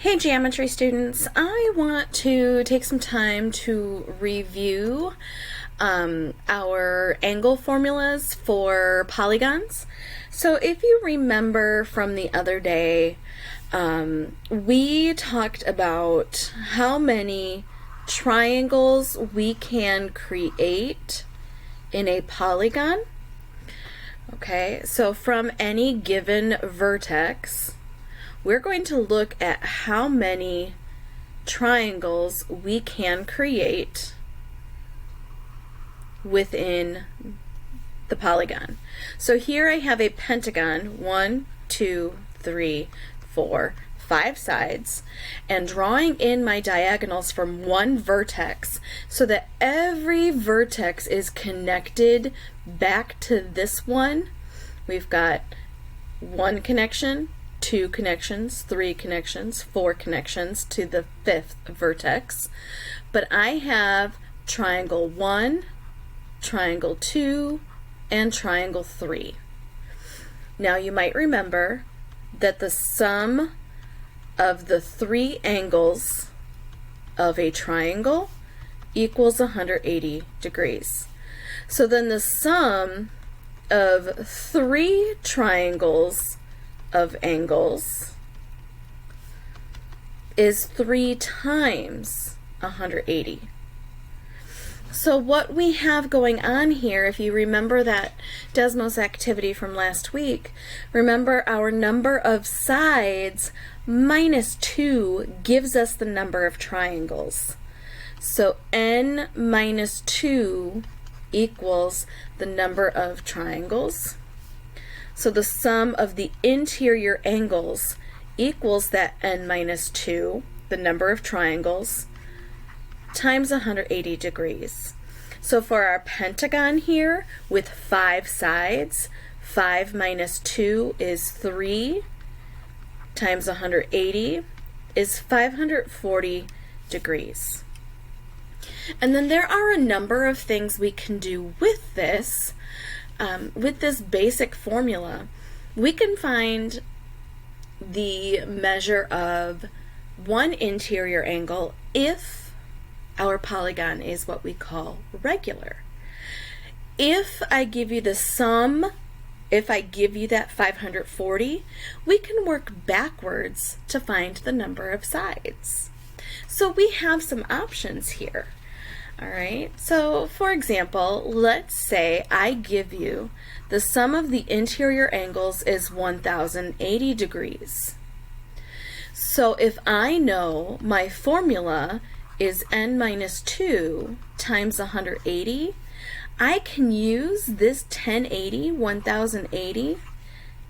Hey geometry students, I want to take some time to review our angle formulas for polygons. So if you remember from the other day, we talked about how many triangles we can create in a polygon. Okay, so from any given vertex, we're going to look at how many triangles we can create within the polygon. So here I have a pentagon, 1, 2, 3, 4, 5 sides, and drawing in my diagonals from one vertex so that every vertex is connected back to this one. We've got one connection, 2 connections, 3 connections, 4 connections to the 5th vertex. But I have triangle 1, triangle 2, and triangle 3. Now you might remember that the sum of the 3 angles of a triangle equals 180 degrees. So then the sum of 3 triangles of angles is 3 times 180. So what we have going on here, if you remember that Desmos activity from last week, remember our number of sides minus 2 gives us the number of triangles. So n minus 2 equals the number of triangles. So the sum of the interior angles equals that n minus 2, the number of triangles, times 180 degrees. So for our pentagon here with 5 sides, 5 minus 2 is 3 times 180 is 540 degrees. And then there are a number of things we can do with this. With this basic formula, we can find the measure of one interior angle if our polygon is what we call regular. If I give you the sum, if I give you that 540, we can work backwards to find the number of sides. So we have some options here. All right, so for example, let's say I give you the sum of the interior angles is 1080 degrees. So if I know my formula is n minus 2 times 180, I can use this 1080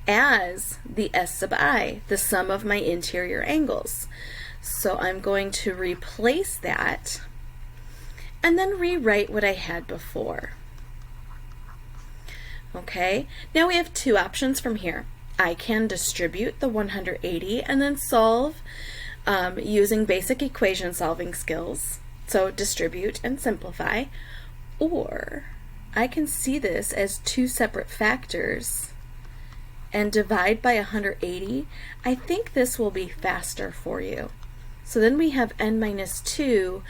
as the s sub I, the sum of my interior angles. So I'm going to replace that and then rewrite what I had before. Okay, now we have 2 options from here. I can distribute the 180 and then solve using basic equation solving skills. So distribute and simplify. Or I can see this as 2 separate factors and divide by 180. I think this will be faster for you. So then we have n minus 2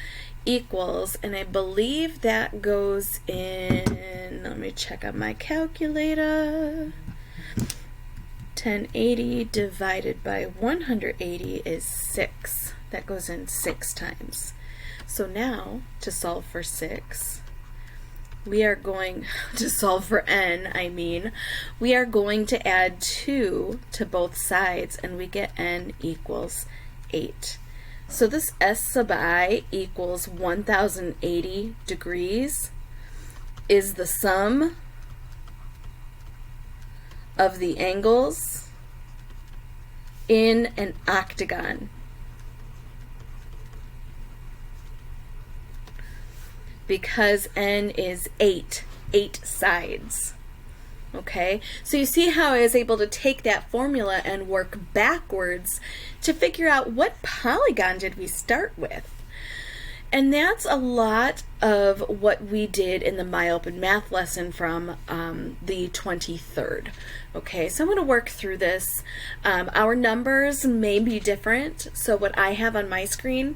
equals, and I believe that goes in, let me check on my calculator, 1080 divided by 180 is 6. That goes in 6 times. So now, to solve for 6, we are going to solve for n, we are going to add 2 to both sides, and we get n equals 8. So this s sub I equals 1080 degrees is the sum of the angles in an octagon. Because n is 8 sides. Okay, so you see how I was able to take that formula and work backwards to figure out what polygon did we start with. And that's a lot of what we did in the My Open Math lesson from the 23rd. Okay, so I'm going to work through this. Our numbers may be different, so what I have on my screen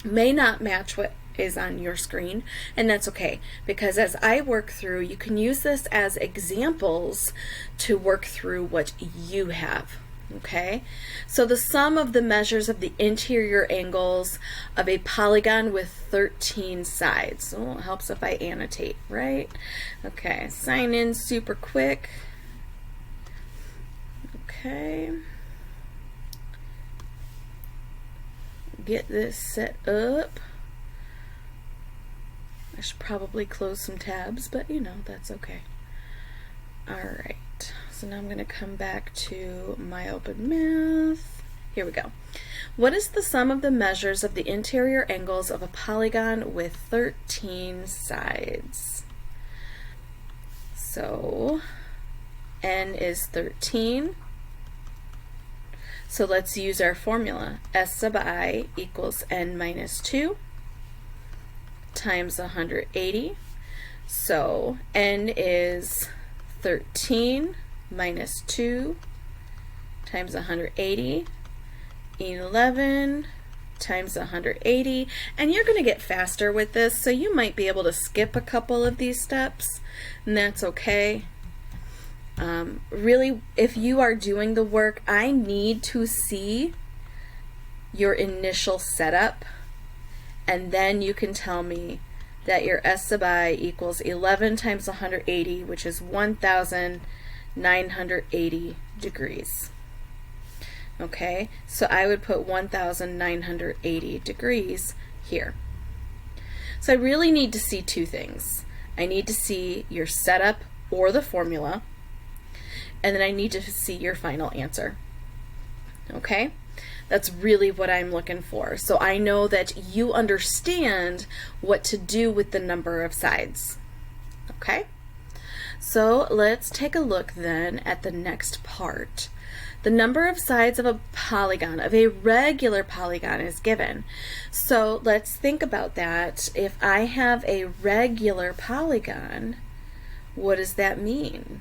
may not match what is on your screen, and that's okay, because as I work through, you can use this as examples to work through what you have. Okay, so the sum of the measures of the interior angles of a polygon with 13 sides. Oh, it helps if I annotate, right? Okay, sign in super quick. Okay. Get this set up. I should probably close some tabs, but you know, that's okay. All right. So now I'm going to come back to My Open Math. Here we go. What is the sum of the measures of the interior angles of a polygon with 13 sides? So n is 13. So let's use our formula. S sub I equals n minus 2 times 180. So n is 13 minus 2 times 180, 11 times 180, and you're going to get faster with this, so you might be able to skip a couple of these steps, and that's okay. Really, if you are doing the work, I need to see your initial setup, and then you can tell me that your S sub I equals 11 times 180, which is 1,980 degrees. Okay, so I would put 1,980 degrees here. So I really need to see two things. I need to see your setup or the formula, and then I need to see your final answer. Okay? That's really what I'm looking for. So I know that you understand what to do with the number of sides. Okay? So let's take a look then at the next part. The number of sides of a polygon, of a regular polygon, is given. So let's think about that. If I have a regular polygon, what does that mean?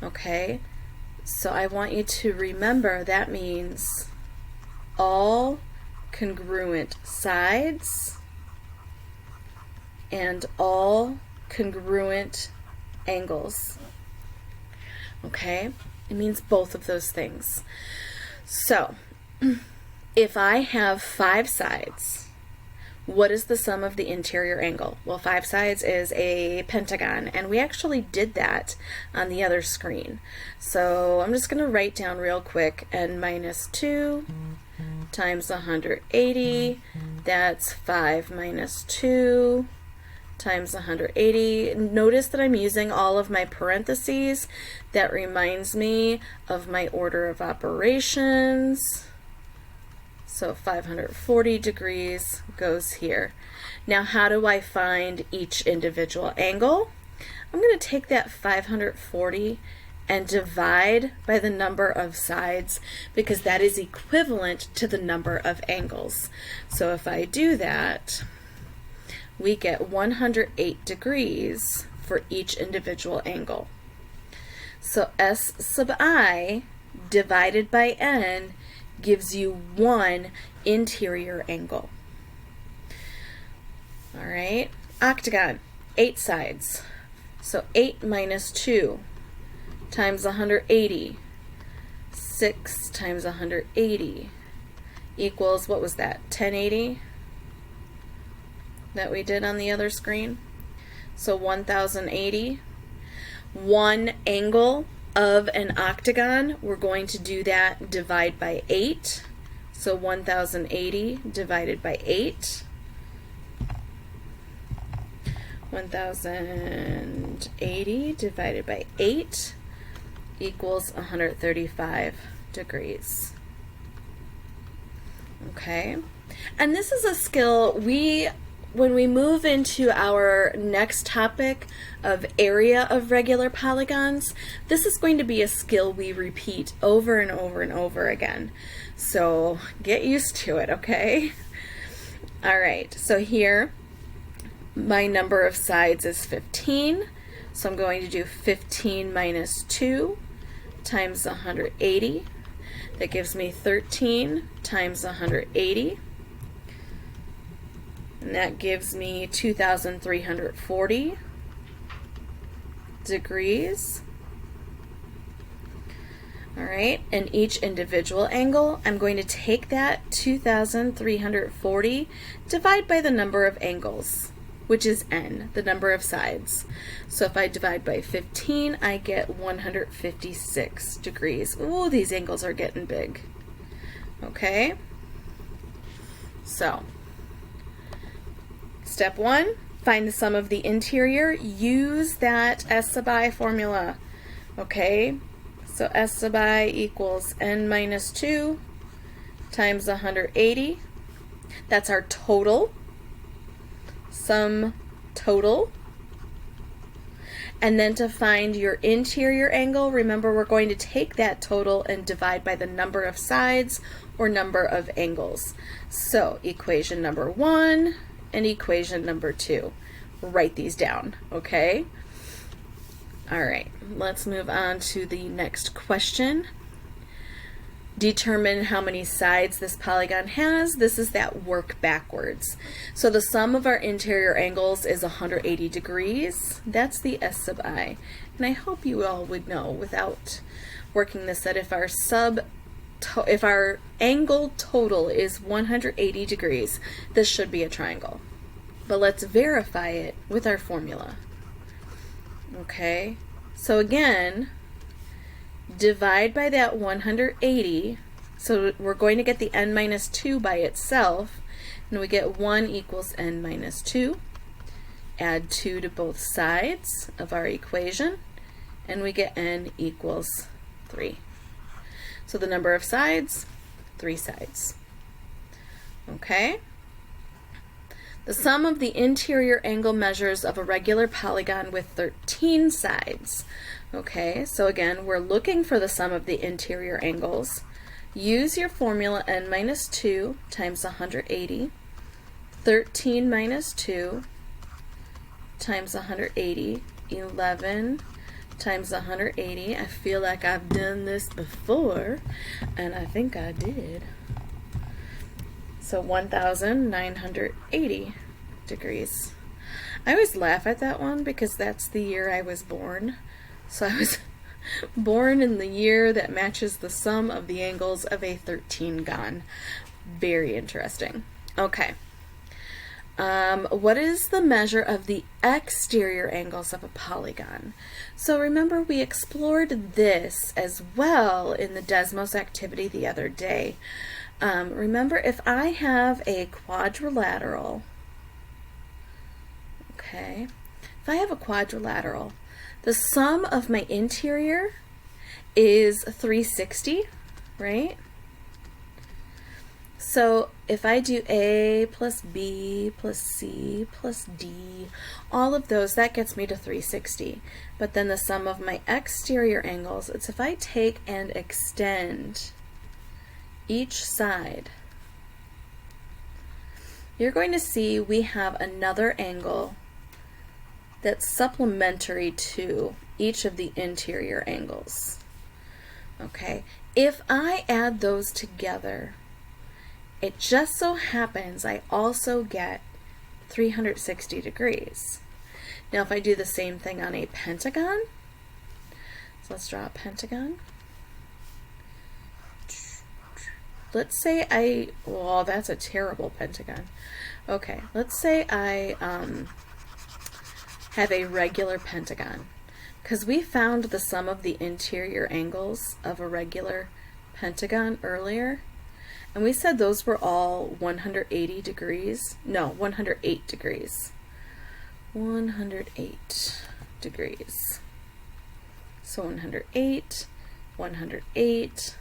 Okay, so I want you to remember that means all congruent sides and all congruent angles. Okay, it means both of those things. So if I have 5 sides, what is the sum of the interior angle? Well, 5 sides is a pentagon, and we actually did that on the other screen. So I'm just going to write down real quick n minus 2 times 180. That's 5 minus 2 times 180. Notice that I'm using all of my parentheses. That reminds me of my order of operations. So 540 degrees goes here. Now how do I find each individual angle? I'm going to take that 540 and divide by the number of sides, because that is equivalent to the number of angles. So if I do that, we get 108 degrees for each individual angle. So S sub I divided by n gives you one interior angle. All right, octagon, 8 sides. So 8 minus 2 times 180, 6 times 180 equals, what was that, 1080 that we did on the other screen? So 1080. One angle of an octagon, we're going to do that, divide by 8. So 1080 divided by 8. 1080 divided by 8 equals 135 degrees. Okay, and this is a skill when we move into our next topic of area of regular polygons, this is going to be a skill we repeat over and over and over again. So get used to it, okay? All right, so here my number of sides is 15, so I'm going to do 15 minus 2 times 180. That gives me 13 times 180, and that gives me 2,340 degrees. All right, and each individual angle, I'm going to take that 2,340, divide by the number of angles, which is n, the number of sides. So if I divide by 15, I get 156 degrees. Ooh, these angles are getting big. Okay, so step 1, find the sum of the interior. Use that S sub I formula. Okay, so S sub I equals n minus 2 times 180. That's our total. Sum total. And then to find your interior angle, remember we're going to take that total and divide by the number of sides or number of angles. So equation number 1 and equation number 2. Write these down, okay? All right, let's move on to the next question. Determine how many sides this polygon has. This is that work backwards. So the sum of our interior angles is 180 degrees. That's the S sub I. And I hope you all would know without working this that if our angle total is 180 degrees, this should be a triangle. But let's verify it with our formula. Okay, so again, divide by that 180, so we're going to get the n minus 2 by itself, and we get 1 equals n minus 2. Add 2 to both sides of our equation, and we get n equals 3. So the number of sides, 3 sides. Okay? The sum of the interior angle measures of a regular polygon with 13 sides. Okay, so again, we're looking for the sum of the interior angles. Use your formula n minus 2 times 180. 13 minus 2 times 180. 11 times 180. I feel like I've done this before, and I think I did. So 1,980 degrees. I always laugh at that one because that's the year I was born. So I was born in the year that matches the sum of the angles of a 13gon. Very interesting. Okay. What is the measure of the exterior angles of a polygon? So remember we explored this as well in the Desmos activity the other day. Remember, if I have a quadrilateral, okay, if I have a quadrilateral, the sum of my interior is 360, right? So if I do A plus B plus C plus D, all of those, that gets me to 360. But then the sum of my exterior angles, it's if I take and extend each side, you're going to see we have another angle that's supplementary to each of the interior angles. Okay, if I add those together, it just so happens I also get 360 degrees. Now if I do the same thing on a pentagon, so let's draw a pentagon. Let's say well, that's a terrible pentagon. Okay, let's say I have a regular pentagon, because we found the sum of the interior angles of a regular pentagon earlier, and we said those were all 180 degrees. No, 108 degrees. 108 degrees. So 108, 108,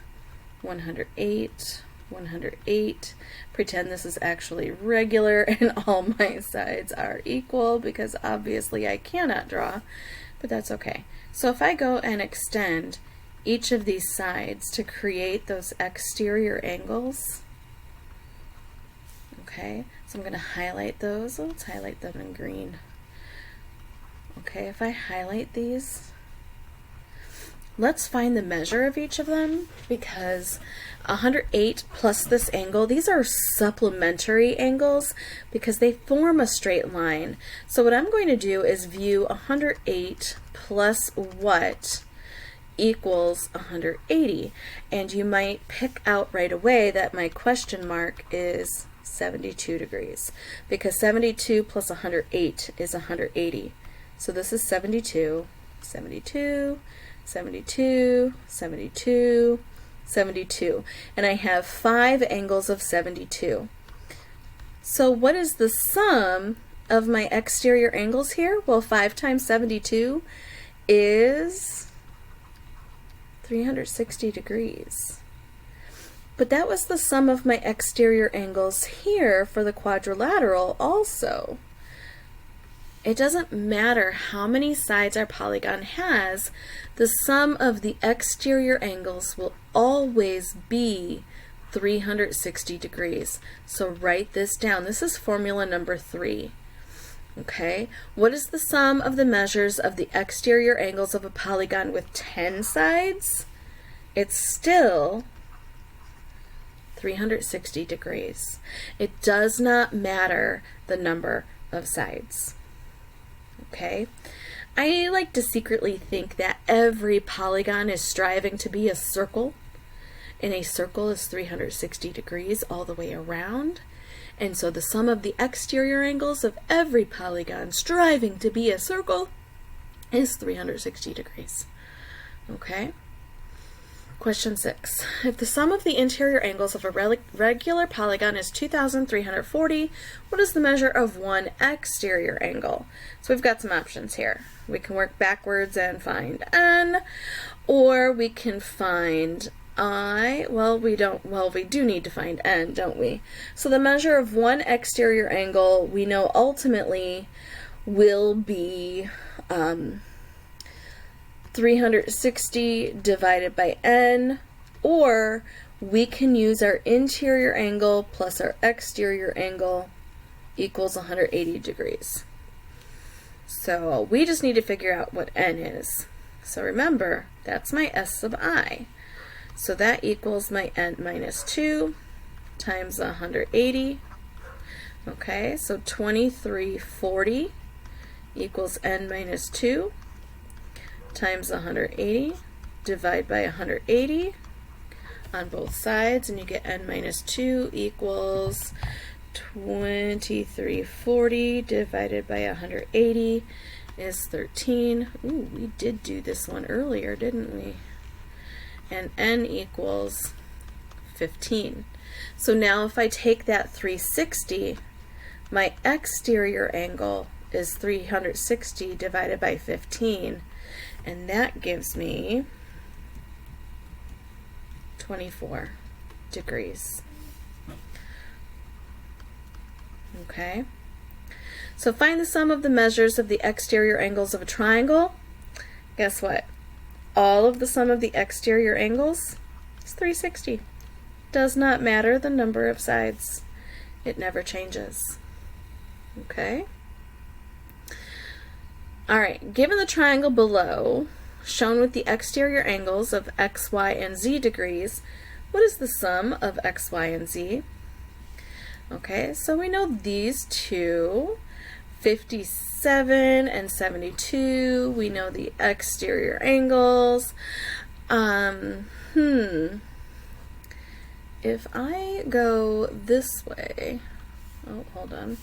108, 108. Pretend this is actually regular and all my sides are equal, because obviously I cannot draw, but that's okay. So if I go and extend each of these sides to create those exterior angles, Okay, so I'm going to highlight those. Let's highlight them in green. Okay, if I highlight these, let's find the measure of each of them, because 108 plus this angle, these are supplementary angles because they form a straight line. So what I'm going to do is view 108 plus what equals 180. And you might pick out right away that my question mark is 72 degrees, because 72 plus 108 is 180. So this is 72, 72, 72, 72, 72, and I have 5 angles of 72. So what is the sum of my exterior angles here? Well, 5 times 72 is 360 degrees. But that was the sum of my exterior angles here for the quadrilateral also. It doesn't matter how many sides our polygon has, the sum of the exterior angles will always be 360 degrees. So write this down. This is formula number 3. Okay, what is the sum of the measures of the exterior angles of a polygon with 10 sides? It's still 360 degrees. It does not matter the number of sides. Okay, I like to secretly think that every polygon is striving to be a circle, and a circle is 360 degrees all the way around. And so the sum of the exterior angles of every polygon striving to be a circle is 360 degrees. Okay? Question 6. If the sum of the interior angles of a regular polygon is 2,340, what is the measure of one exterior angle? So we've got some options here. We can work backwards and find n, or we can find I. Well, we do need to find n, don't we? So the measure of one exterior angle we know ultimately will be 360 divided by n, or we can use our interior angle plus our exterior angle equals 180 degrees. So we just need to figure out what n is. So remember, that's my s sub I. So that equals my n minus 2 times 180. Okay, so 2340 equals n minus 2 times 180, divide by 180 on both sides, and you get n minus 2 equals 2340 divided by 180 is 13. Ooh, we did do this one earlier, didn't we? And n equals 15. So now if I take that 360, my exterior angle is 360 divided by 15, and that gives me 24 degrees. Okay, so find the sum of the measures of the exterior angles of a triangle. Guess what? All of the sum of the exterior angles is 360. Does not matter the number of sides. It never changes. Okay? Alright, given the triangle below, shown with the exterior angles of x, y, and z degrees, what is the sum of x, y, and z? Okay, so we know these two, 57 and 72, we know the exterior angles. If I go this way, oh, hold on.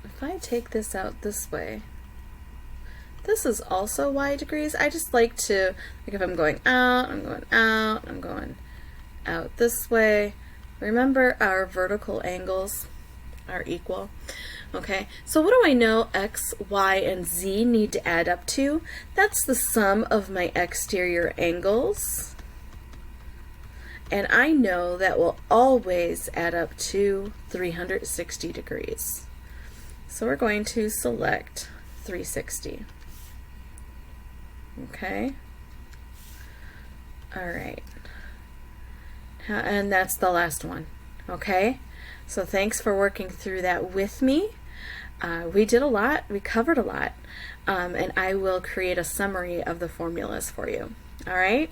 If I take this out this way, this is also y degrees. I just like to, like if I'm going out, I'm going out, I'm going out this way. Remember, our vertical angles are equal. Okay, so what do I know x, y, and z need to add up to? That's the sum of my exterior angles. And I know that will always add up to 360 degrees. So we're going to select 360. Okay. All right. And that's the last one. Okay. So thanks for working through that with me. We did a lot, we covered a lot, and I will create a summary of the formulas for you. All right?